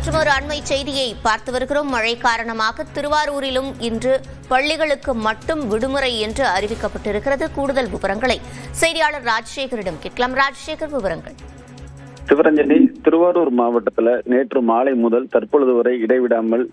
மற்றொரு அண்மை செய்தியை பார்த்து வருகிறோம். மழை காரணமாக திருவாரூரிலும் இன்று பள்ளிகளுக்கு மட்டும் விடுமுறை என்று அறிவிக்கப்பட்டிருக்கிறது. கூடுதல் விவரங்களை செய்தியாளர் ராஜசேகரிடம் கேட்கலாம். ராஜசேகர், விவரங்கள். சிவரஞ்சனி, திருவாரூர் மாவட்டத்தில் நேற்று மாலை முதல் தற்பொழுது வரை இடைவிடாமல்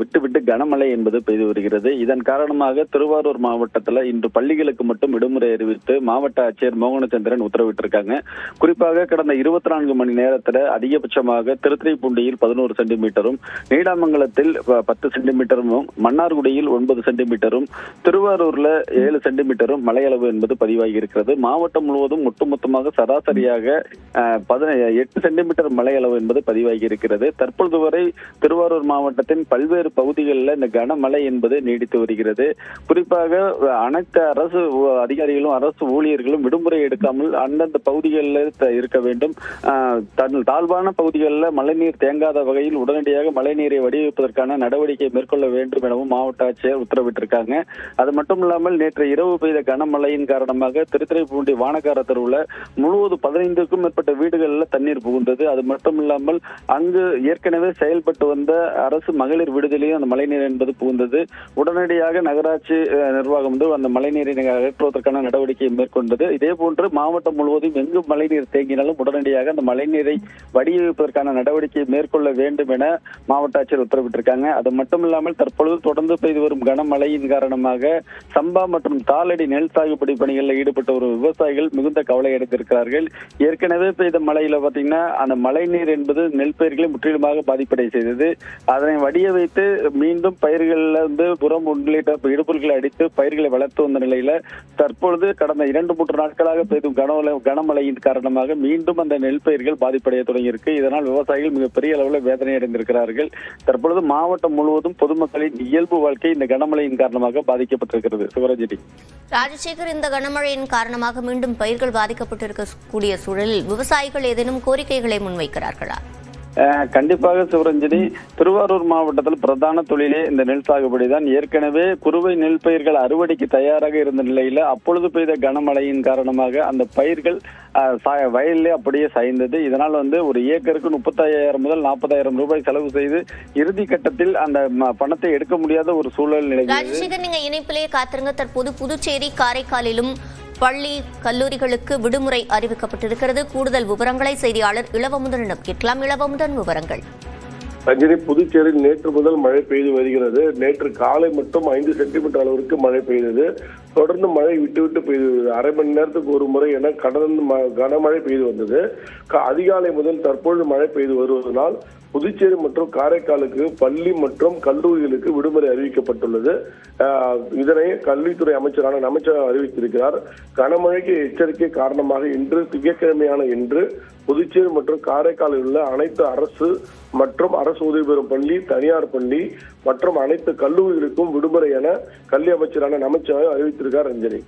விட்டு கனமழை என்பது பெய்து வருகிறது. இதன் காரணமாக திருவாரூர் மாவட்டத்தில் இன்று பள்ளிகளுக்கு மட்டும் விடுமுறை அறிவித்து மாவட்ட ஆட்சியர் மோகனச்சந்திரன் உத்தரவிட்டிருக்காங்க. குறிப்பாக கடந்த 24 மணி நேரத்தில் அதிகபட்சமாக திருத்துறைப்பூண்டியில் 11 சென்டிமீட்டரும், நீடாமங்கலத்தில் 10 சென்டிமீட்டரும், மன்னார்குடியில் 9 சென்டிமீட்டரும், திருவாரூர்ல 7 சென்டிமீட்டரும் மழையளவு என்பது பதிவாகி இருக்கிறது. மாவட்டம் முழுவதும் ஒட்டுமொத்தமாக சராசரியாக 8 சென்டிமீட்டர் மழை அளவு என்பது பதிவாகி இருக்கிறது. தற்பொழுது வரை திருவாரூர் மாவட்டத்தின் பல்வேறு பகுதிகளில் இந்த கனமழை என்பது நீடித்து வருகிறது. குறிப்பாக அனைத்து அரசு அதிகாரிகளும் அரசு ஊழியர்களும் விடுமுறை எடுக்காமல் அந்தந்த பகுதிகளில் இருக்க வேண்டும். தாழ்வான பகுதிகளில் மழைநீர் தேங்காத வகையில் உடனடியாக மழைநீரை வடிவமைப்பதற்கான நடவடிக்கை மேற்கொள்ள வேண்டும் எனவும் மாவட்ட ஆட்சியர் உத்தரவிட்டிருக்காங்க. அது மட்டும் இல்லாமல் நேற்று இரவு பெய்த கனமழையின் காரணமாக திருத்துறைப்பூண்டி வானக்கார தெருவில் முழுவதும் 15க்கும் மேற்பட்ட வீடுகளில் தண்ணீர் புகுந்தது. அது மட்டும் இல்லாமல் அங்கு ஏற்கனவே செயல்பட்டு வந்த அரசு மகளிர் விடுதலையும் அந்த மழைநீர் என்பது புகுந்தது. உடனடியாக நகராட்சி நிர்வாகம் அந்த மழைநீரை அகற்றுவதற்கான நடவடிக்கையை மேற்கொண்டது. இதே போன்று மாவட்டம் முழுவதும் எங்கு மழைநீர் தேங்கினாலும் உடனடியாக அந்த மழைநீரை வடிவமைப்பதற்கான நடவடிக்கையை மேற்கொள்ள வேண்டும் என மாவட்ட ஆட்சியர் உத்தரவிட்டிருக்காங்க. அது மட்டும் இல்லாமல் தற்பொழுது தொடர்ந்து பெய்து வரும் கனமழையின் காரணமாக சம்பா மற்றும் தாளடி நெல் சாகுபடி பணிகளில் ஈடுபட்ட ஒரு விவசாயிகள் மிகுந்த கவலை அடைந்திருக்கிறார்கள். ஏற்கனவே பெய்த மழையில பாத்தீங்கன்னா அந்த மழைநீர் என்பது நெல் பயிர்களை முற்றிலுமாக பாதிப்படை செய்தது. அதனை வடிய வைத்து மீண்டும் பயிர்களில் உரம் உள்ளிட்ட இடுபொருட்களை அடித்து பயிர்களை வளர்த்து வந்த நிலையில தற்பொழுது கடந்த 2-3 நாட்களாக பெய்தும் கனமழையின் காரணமாக மீண்டும் அந்த நெல் பயிர்கள் பாதிப்படைய தொடங்கியிருக்கு. இதனால் விவசாயிகள் மிகப்பெரிய அளவில் வேதனை அடைந்திருக்கிறார்கள். தற்பொழுது மாவட்டம் முழுவதும் பொதுமக்களின் இயல்பு வாழ்க்கை இந்த கனமழையின் காரணமாக பாதிக்கப்பட்டிருக்கிறது. சிவரஞ்சனி, ராஜசேகர், இந்த கனமழையின் காரணமாக மீண்டும் பயிர்கள் பாதிக்கப்பட்டிருக்கக்கூடிய சூழலில் விவசாயிகள் ஏதேனும் கோரிக்கைகளை முன்வைக்கிறார்களா? கண்டிப்பாக சிவரஞ்சனி, திருவாரூர் மாவட்டத்தில் பிரதான தொழிலே இந்த நெல் சாகுபடி தான். ஏற்கனவே குறுவை நெல் பயிர்கள் அறுவடைக்கு தயாராக இருந்த நிலையில அப்பொழுது பெய்த கனமழையின் காரணமாக அந்த பயிர்கள் வயலிலே அப்படியே சாய்ந்தது. இதனால் ஒரு ஏக்கருக்கு 35,000 முதல் 40,000 ரூபாய் செலவு செய்து இறுதி கட்டத்தில் அந்த பணத்தை எடுக்க முடியாத ஒரு சூழல் நிலவியது. ராஜசேகர், நீங்க இணைப்பிலேயே காத்திருங்க. தற்போது புதுச்சேரி, காரைக்காலிலும் பள்ளி கல்லூரிகளுக்கு விடுமுறை அறிவிக்கப்பட்டிருக்கிறது. கூடுதல் விவரங்களை செய்தியாளர் இளவமுதனிடம் கேட்கலாம். இளவமுதன், விவரங்கள். ரஞ்சினி, புதுச்சேரியில் நேற்று முதல் மழை பெய்து வருகிறது. நேற்று காலை மட்டும் 5 சென்டிமீட்டர் அளவிற்கு மழை பெய்தது. தொடர்ந்து மழை விட்டு பெய்து அரை மணி நேரத்துக்கு ஒரு முறை என கனமழை பெய்து வந்தது. அதிகாலை முதல் தற்பொழுது மழை பெய்து வருவதனால் புதுச்சேரி மற்றும் காரைக்காலுக்கு பள்ளி மற்றும் கல்லூரிகளுக்கு விடுமுறை அறிவிக்கப்பட்டுள்ளது. இதனை கல்வித்துறை அமைச்சரான அமைச்சர் அறிவித்திருக்கிறார். கனமழைக்கு எச்சரிக்கை காரணமாக இன்று திங்கட்கிழமையான இன்று புதுச்சேரி மற்றும் காரைக்காலில் உள்ள அனைத்து அரசு மற்றும் அரசு உதவி பெறும் பள்ளி, தனியார் பள்ளி மற்றும் அனைத்து கல்லூரிகளுக்கும் விடுமுறை என கல்வி அமைச்சரான அமைச்சர் அறிவித்திருக்கார். ரஞ்சனி,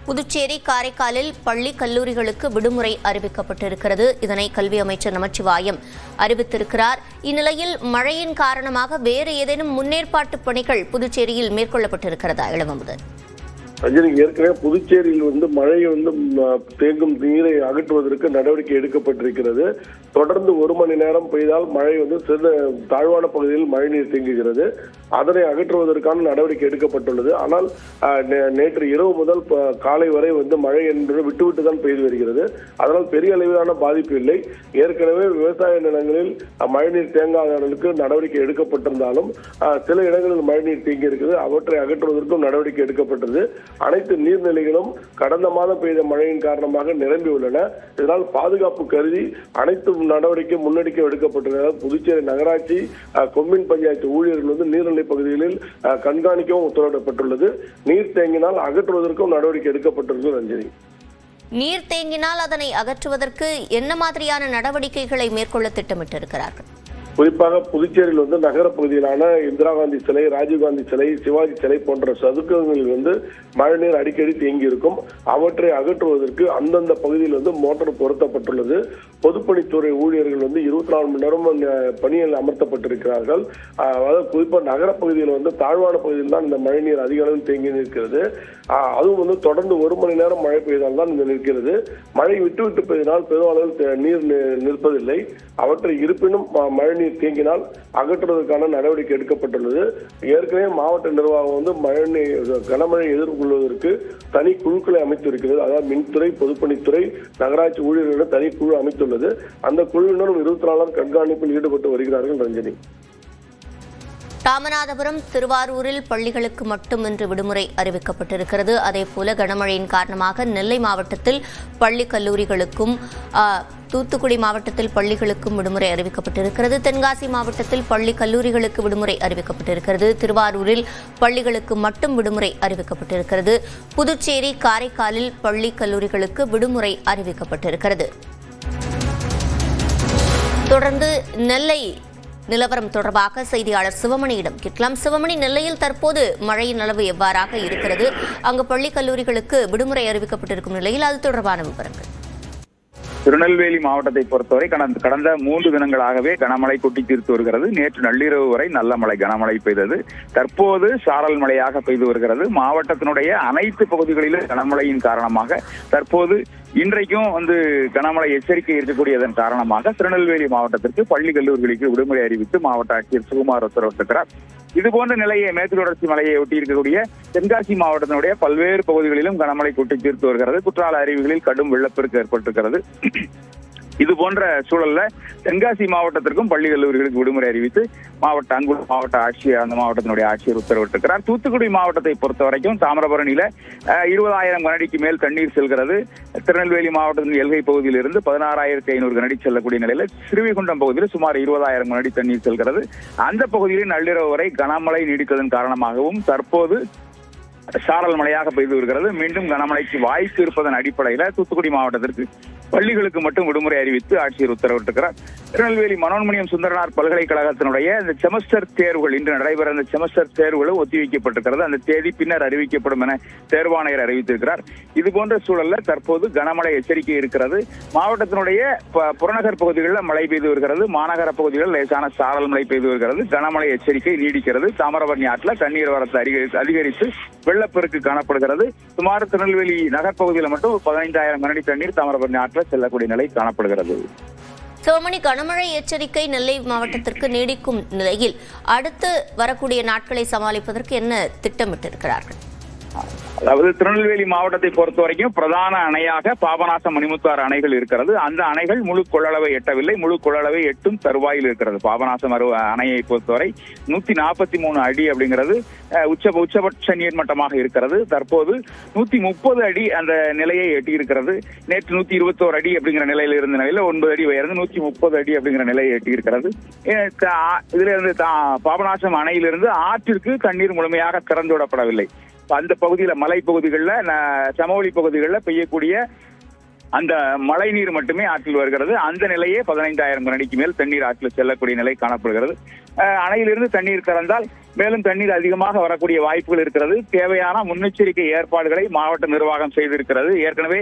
புதுச்சேரி, காரைக்காலில் பள்ளி கல்லூரிகளுக்கு விடுமுறை அறிவிக்கப்பட்டிருக்கிறது. இதனை கல்வி அமைச்சர் நமச்சிவாயம் அறிவித்திருக்கிறார். இந்நிலையில் மழையின் காரணமாக வேறு ஏதேனும் முன்னேற்பாட்டு பணிகள் புதுச்சேரியில் மேற்கொள்ளப்பட்டிருக்கிறதா? இளவமுதன். ரஜினி, ஏற்கனவே புதுச்சேரியில் மழை தேங்கும் நீரை அகற்றுவதற்கு நடவடிக்கை எடுக்கப்பட்டிருக்கிறது. தொடர்ந்து 1 மணி நேரம் பெய்தால் மழை சில தாழ்வான பகுதியில் மழைநீர் தேங்குகிறது. அதனை அகற்றுவதற்கான நடவடிக்கை எடுக்கப்பட்டுள்ளது. ஆனால் நேற்று இரவு முதல் காலை வரை மழை என்பது விட்டு தான் பெய்து வருகிறது. அதனால் பெரிய அளவிலான பாதிப்பு இல்லை. ஏற்கனவே விவசாய நிலங்களில் மழைநீர் தேங்காத அளவுக்கு நடவடிக்கை எடுக்கப்பட்டிருந்தாலும் சில இடங்களில் மழைநீர் தேங்கி இருக்குது. அவற்றை அகற்றுவதற்கும் நடவடிக்கை எடுக்கப்பட்டது. அனைத்து நீர்நிலைகளும் கடந்த மாதம் பெய்த மழையின் காரணமாக நிரம்பி உள்ளன. இதனால் பாதுகாப்பு கருதி அனைத்து நடவடிக்கை முன்னெடுக்க எடுக்கப்பட்டுள்ளன. புதுச்சேரி நகராட்சி கொம்மின் பஞ்சாயத்து ஊழியர்கள் நீர்நிலை பகுதிகளில் கண்காணிக்கவும் உத்தரவிடப்பட்டுள்ளது. நீர் தேங்கினால் அகற்றுவதற்கும் நடவடிக்கை எடுக்கப்பட்டுள்ளது. ரஞ்சனி, நீர் தேங்கினால் அதனை அகற்றுவதற்கு என்ன மாதிரியான நடவடிக்கைகளை மேற்கொள்ள திட்டமிட்டிருக்கிறார்கள்? குறிப்பாக புதுச்சேரியில் வந்து நகர பகுதியிலான இந்திரா காந்தி சிலை, ராஜீவ்காந்தி சிலை, சிவாஜி சிலை போன்ற சதுக்கங்களில் வந்து மழைநீர் அடிக்கடி தேங்கி இருக்கும். அவற்றை அகற்றுவதற்கு அந்தந்த பகுதியில் வந்து மோட்டார் பொருத்தப்பட்டுள்ளது. பொதுப்பணித்துறை ஊழியர்கள் வந்து 24 மணி நேரம் பணியில் அமர்த்தப்பட்டிருக்கிறார்கள். அதாவது குறிப்பாக நகர பகுதியில் வந்து தாழ்வான பகுதியில் தான் இந்த மழைநீர் அதிக அளவில் தேங்கி நிற்கிறது. அதுவும் வந்து தொடர்ந்து 1 மணி நேரம் மழை பெய்தால் தான் இந்த நிற்கிறது. மழை விட்டு பெய்தால் பெருமளவில் நீர் நிற்பதில்லை. அவற்றை இருப்பினும் மழைநீர் தேங்கினால் அகற்றுவதற்கான நடவடிக்கை எடுக்கப்பட்டுள்ளது. ஏற்கனவே மாவட்ட நிர்வாகம் வந்து கனமழை எதிர்கொள்வதற்கு தனி குழுக்களை அமைத்திருக்கிறது. அதாவது மின்துறை, பொதுப்பணித்துறை, நகராட்சி ஊழியர்களிடம் தனி குழு அமைத்துள்ளது. அந்த குழுவினரும் 24 கண்காணிப்பில் ஈடுபட்டு வருகிறார்கள். ரஞ்சனி, ராமநாதபுரம், திருவாரூரில் பள்ளிகளுக்கு மட்டும் இன்று விடுமுறை அறிவிக்கப்பட்டிருக்கிறது. அதேபோல கனமழையின் காரணமாக நெல்லை மாவட்டத்தில் பள்ளி கல்லூரிகளுக்கும், தூத்துக்குடி மாவட்டத்தில் பள்ளிகளுக்கும் விடுமுறை அறிவிக்கப்பட்டிருக்கிறது. தென்காசி மாவட்டத்தில் பள்ளி கல்லூரிகளுக்கு விடுமுறை அறிவிக்கப்பட்டிருக்கிறது. திருவாரூரில் பள்ளிகளுக்கு மட்டும் விடுமுறை அறிவிக்கப்பட்டிருக்கிறது. புதுச்சேரி, காரைக்காலில் பள்ளி கல்லூரிகளுக்கு விடுமுறை அறிவிக்கப்பட்டிருக்கிறது. தொடர்ந்து நெல்லை நிலவரம் தொடர்பாக செய்தியாளர் சிவமணியிடம் கேட்கலாம். சிவமணி, நெல்லையில் தற்போது மழையின் அளவு எவ்வாறாக இருக்கிறது? அங்கு பள்ளி கல்லூரிகளுக்கு விடுமுறை அறிவிக்கப்பட்டிருக்கும் நிலையில் அது தொடர்பான விவரங்கள். திருநெல்வேலி மாவட்டத்தை பொறுத்தவரை கடந்த 3 தினங்களாகவே கனமழை கொட்டி தீர்த்து வருகிறது. நேற்று நள்ளிரவு வரை நல்ல மழை, கனமழை பெய்தது. தற்போது சாரல் மழையாக பெய்து வருகிறது. மாவட்டத்தினுடைய அனைத்து பகுதிகளிலும் கனமழையின் காரணமாக தற்போது இன்றைக்கும் கனமழை எச்சரிக்கை இருக்கக்கூடியதன் காரணமாக திருநெல்வேலி மாவட்டத்திற்கு பள்ளி கல்லூரிகளுக்கு விடுமுறை அறிவித்து மாவட்ட ஆட்சியர் சுகுமார் உத்தரவிட்டிருக்கிறார். இதுபோன்ற நிலையை மேற்கு தொடர்ச்சி மலையை ஒட்டி இருக்கக்கூடிய தென்காசி மாவட்டத்தினுடைய பல்வேறு பகுதிகளிலும் கனமழை கொட்டி தீர்த்து வருகிறது. குற்றால அருவிகளில் கடும் வெள்ளப்பெருக்கு ஏற்பட்டிருக்கிறது. இது போன்ற சூழல்ல தென்காசி மாவட்டத்திற்கும் பள்ளி கல்லூரிகளுக்கு விடுமுறை அறிவித்து மாவட்ட ஆட்சியர், அந்த மாவட்டத்தினுடைய ஆட்சியர் உத்தரவிட்டிருக்கிறார். தூத்துக்குடி மாவட்டத்தை பொறுத்த வரைக்கும் தாமிரபரணியில 20,000 கனஅடிக்கு மேல் தண்ணீர் செல்கிறது. திருநெல்வேலி மாவட்டத்தின் எல்கை பகுதியில் இருந்து 16,500 கனஅடி செல்லக்கூடிய நிலையில ஸ்ரீவைகுண்டம் பகுதியில் சுமார் 20,000 கனஅடி தண்ணீர் செல்கிறது. அந்த பகுதியில் நள்ளிரவு வரை கனமழை நீடித்ததன் காரணமாகவும் தற்போது சாரல் மழையாக பெய்து வருகிறது. மீண்டும் கனமழைக்கு வாய்ப்பு இருப்பதன் அடிப்படையில் தூத்துக்குடி மாவட்டத்திற்கு பள்ளிகளுக்கு மட்டும் விடுமுறை அறிவித்து ஆட்சியர் உத்தரவிட்டிருக்கிறார். திருநெல்வேலி மனோன்மணியம் சுந்தரனார் பல்கலைக்கழகத்தினுடைய இந்த செமஸ்டர் தேர்வுகள், இன்று நடைபெற இந்த செமஸ்டர் தேர்வுகளும் ஒத்திவைக்கப்பட்டிருக்கிறது. அந்த தேதி பின்னர் அறிவிக்கப்படும் என தேர்வாணையர் அறிவித்திருக்கிறார். இதுபோன்ற சூழல்ல தற்போது கனமழை எச்சரிக்கை இருக்கிறது. மாவட்டத்தினுடைய புறநகர் பகுதிகளில் மழை பெய்து வருகிறது. மாநகர பகுதிகளில் லேசான சாரல் மழை பெய்து வருகிறது. கனமழை எச்சரிக்கை நீடிக்கிறது. தாமிரபரணி ஆற்றில் தண்ணீர் வரத்து அதிகரித்து வெள்ளப்பெருக்கு காணப்படுகிறது. சுமார் திருநெல்வேலி நகர்பகுதியில் மட்டும் 15,000 கனஅடி தண்ணீர் தாமிரபரணி ஆற்றில் செல்லக்கூடிய நிலை காணப்படுகிறது. சிவமணி, கனமழை எச்சரிக்கை நெல்லை மாவட்டத்திற்கு நீடிக்கும் நிலையில் அடுத்து வரக்கூடிய நாட்களை சமாளிப்பதற்கு என்ன திட்டமிட்டிருக்கிறார்கள்? அதாவது திருநெல்வேலி மாவட்டத்தை பொறுத்த வரைக்கும் பிரதான அணையாக பாபநாசம், மணிமுத்தாறு அணைகள் இருக்கிறது. அந்த அணைகள் முழு கொள்ளளவை எட்டவில்லை. முழு கொள்ளளவை எட்டும் தருவாயில் இருக்கிறது. பாபநாசம் அணையை பொறுத்தவரை 143 அடி அப்படிங்கிறது உச்சபட்ச நீர்மட்டமாக இருக்கிறது. தற்போது 130 அடி அந்த நிலையை எட்டியிருக்கிறது. நேற்று 121 அடி அப்படிங்கிற நிலையில் இருந்த நிலையில 9 அடி உயர்ந்து 130 அடி அப்படிங்கிற நிலையை எட்டியிருக்கிறது. இதுல இருந்து பாபநாசம் அணையிலிருந்து ஆற்றிற்கு தண்ணீர் முழுமையாக திறந்து விடப்படவில்லை. அந்த பகுதியில மலைப்பகுதிகளில், சமவெளி பகுதிகளில் பெய்யக்கூடிய அந்த மழை நீர் மட்டுமே ஆற்றில் வருகிறது. அந்த நிலையே 15,000 கனஅடிக்கு மேல் தண்ணீர் ஆற்றில் செல்லக்கூடிய நிலை காணப்படுகிறது. அணையிலிருந்து தண்ணீர் திறந்தால் மேலும் தண்ணீர் அதிகமாக வரக்கூடிய வாய்ப்புகள் இருக்கிறது. தேவையான முன்னெச்சரிக்கை ஏற்பாடுகளை மாவட்ட நிர்வாகம் செய்திருக்கிறது. ஏற்கனவே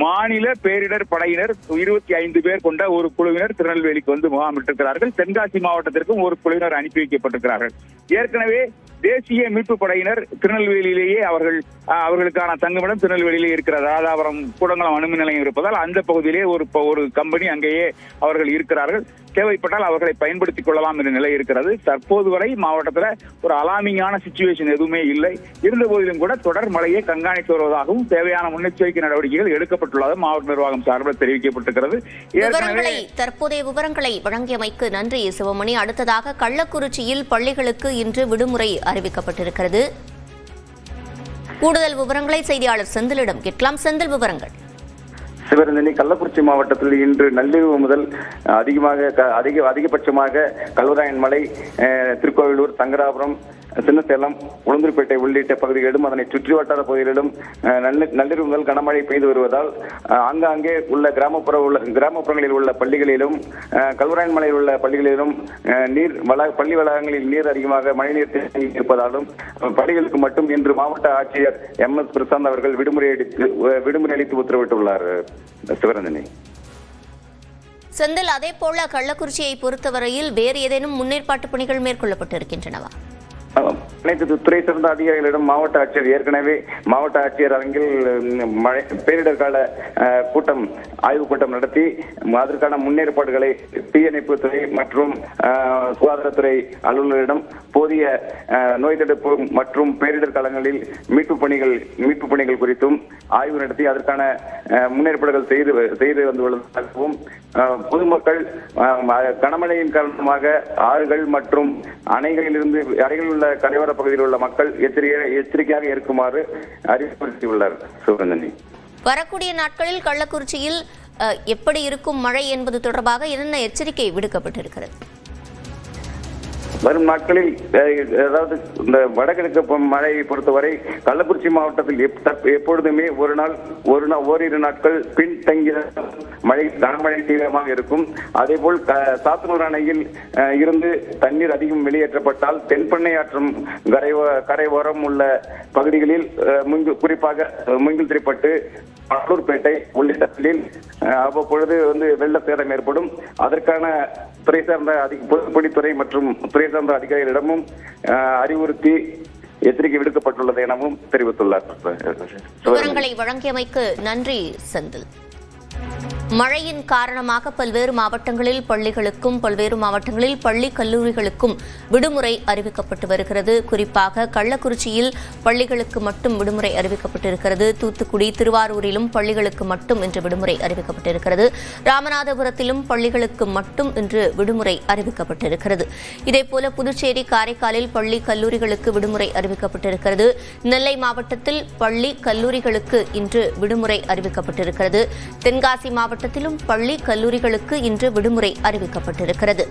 மாநில பேரிடர் படையினர் 25 பேர் கொண்ட ஒரு குழுவினர் திருநெல்வேலிக்கு முகாமிட்டிருக்கிறார்கள். தென்காசி மாவட்டத்திற்கும் ஒரு குழுவினர் அனுப்பி வைக்கப்பட்டிருக்கிறார்கள். ஏற்கனவே தேசிய மீட்பு படையினர் திருநெல்வேலியிலேயே அவர்களுக்கான தங்குமிடம் திருநெல்வேலியிலே இருக்கிறது. ராதாபுரம், கூடங்குளம் அணுமின் நிலையம் இருப்பதால் அந்த பகுதியிலே ஒரு கம்பெனி அங்கேயே அவர்கள் இருக்கிறார்கள். தேவைப்பட்டால் அவர்களை பயன்படுத்திக் கொள்ளலாம் என்ற நிலை இருக்கிறது. தற்போது வரை மாவட்டத்தில் ஒரு அலாமிங்கான சிச்சுவேஷன் எதுவுமே இல்லை. இருந்த போதிலும் கூட தொடர் மழையை கண்காணித்து வருவதாகவும் தேவையான முன்னெச்சரிக்கை நடவடிக்கைகள் எடுக்கப்பட்டுள்ளதாக மாவட்ட நிர்வாகம் சார்பில் தெரிவிக்கப்பட்டிருக்கிறது. தற்போதைய விவரங்களை வழங்கியமைக்கு நன்றி சிவமணி. அடுத்ததாக கள்ளக்குறிச்சியில் பள்ளிகளுக்கு இன்று விடுமுறை அறிவிக்கப்பட்டிருக்கிறது. கூடுதல் விவரங்களை செய்தியாளர் செந்திலிடம் கேட்கலாம். செந்தில், விவரங்கள். சிவரஞ்சனி, கள்ளக்குறிச்சி மாவட்டத்தில் இன்று நள்ளிரவு முதல் அதிகபட்சமாக கல்வராயன் மலை, திருக்கோவிலூர், சங்கராபுரம், சின்னசேலம், உளுந்தூர்பேட்டை உள்ளிட்ட பகுதிகளிலும் அதனை சுற்றி வட்டார பகுதிகளிலும் நள்ளிரவு முதல் கனமழை பெய்து வருவதால் ஆங்காங்கே உள்ள கிராமப்புறங்களில் உள்ள பள்ளிகளிலும் கல்வராயன்மலையில் உள்ள பள்ளிகளிலும் பள்ளி வளாகங்களில் நீர் அதிகமாக மழைநீர் தேங்கி இருப்பதாலும் பள்ளிகளுக்கு மட்டும் இன்று மாவட்ட ஆட்சியர் MS பிரசாந்த் அவர்கள் விடுமுறை அளித்து உத்தரவிட்டுள்ளார். சிவரஞ்சனி. செந்தில், அதே போல கள்ளக்குறிச்சியை பொறுத்தவரையில் வேறு ஏதேனும் முன்னேற்பாட்டு பணிகள் மேற்கொள்ளப்பட்டிருக்கின்றனவா? அனைத்து துறை சார்ந்த அதிகாரிகளிடம் மாவட்ட ஆட்சியர் ஏற்கனவே மாவட்ட ஆட்சியர் அரங்கில் பேரிடர் கால ஆய்வுக் கூட்டம் நடத்தி அதற்கான முன்னேற்பாடுகளை தீயணைப்புத்துறை மற்றும் சுகாதாரத்துறை அலுவலரிடம் போதிய நோய் தடுப்பு மற்றும் பேரிடர் காலங்களில் மீட்பு பணிகள் குறித்தும் ஆய்வு நடத்தி அதற்கான முன்னேற்பாடுகள் செய்து வந்துள்ளதாகவும் பொதுமக்கள் கனமழையின் காரணமாக ஆறுகள் மற்றும் அணைகளில் உள்ள கரையோர பகுதியில் உள்ள மக்கள் எச்சரிக்கையாக இருக்குமாறு அறிவுறுத்தியுள்ளார். சிவரஞ்சனி. வரக்கூடிய நாட்களில் கள்ளக்குறிச்சியில் எப்படி இருக்கும் மழை என்பது தொடர்பாக என்னென்ன எச்சரிக்கை விடுக்கப்பட்டிருக்கிறது? வரும் நாட்களில் அதாவது இந்த வடகிழக்கு மழையை பொறுத்தவரை கள்ளக்குறிச்சி மாவட்டத்தில் எப்பொழுதுமே ஓரிரு நாட்கள் பின்தங்கிய கனமழை தீவிரமாக இருக்கும். அதேபோல் சாத்தனூர் அணையில் இருந்து தண்ணீர் அதிகம் வெளியேற்றப்பட்டால் தென்பெண்ணை ஆற்றும் கரையோரம் உள்ள பகுதிகளில் குறிப்பாக மூங்கில்திரிப்பட்டு, மகளூர்பேட்டை உள்ளிட்டங்களில் அவ்வப்பொழுது வெள்ள சேதம் ஏற்படும். அதற்கான துறை சார்ந்த பொதுப்பணித்துறை மற்றும் துறை சார்ந்த அதிகாரிகளிடமும் அறிவுறுத்தி எச்சரிக்கை விடுக்கப்பட்டுள்ளது எனவும் தெரிவித்துள்ளார். விவரங்களை வழங்கியமைக்கு நன்றி செந்தில். மழையின் காரணமாக பல்வேறு மாவட்டங்களில் பள்ளிகளுக்கும் பல்வேறு மாவட்டங்களில் பள்ளி கல்லூரிகளுக்கும் விடுமுறை அறிவிக்கப்பட்டு வருகிறது. குறிப்பாக கள்ளக்குறிச்சியில் பள்ளிகளுக்கு மட்டும் விடுமுறை அறிவிக்கப்பட்டிருக்கிறது. தூத்துக்குடி, திருவாரூரிலும் பள்ளிகளுக்கு மட்டும் இன்று விடுமுறை அறிவிக்கப்பட்டிருக்கிறது. ராமநாதபுரத்திலும் பள்ளிகளுக்கு மட்டும் இன்று விடுமுறை அறிவிக்கப்பட்டிருக்கிறது. இதேபோல புதுச்சேரி, காரைக்காலில் பள்ளி கல்லூரிகளுக்கு விடுமுறை அறிவிக்கப்பட்டிருக்கிறது. நெல்லை மாவட்டத்தில் பள்ளி கல்லூரிகளுக்கு இன்று விடுமுறை அறிவிக்கப்பட்டிருக்கிறது. தென்காசி மாவட்டத்திலும் பள்ளி கல்லூரிகளுக்கு இன்று விடுமுறை அறிவிக்கப்பட்டிருக்கிறது.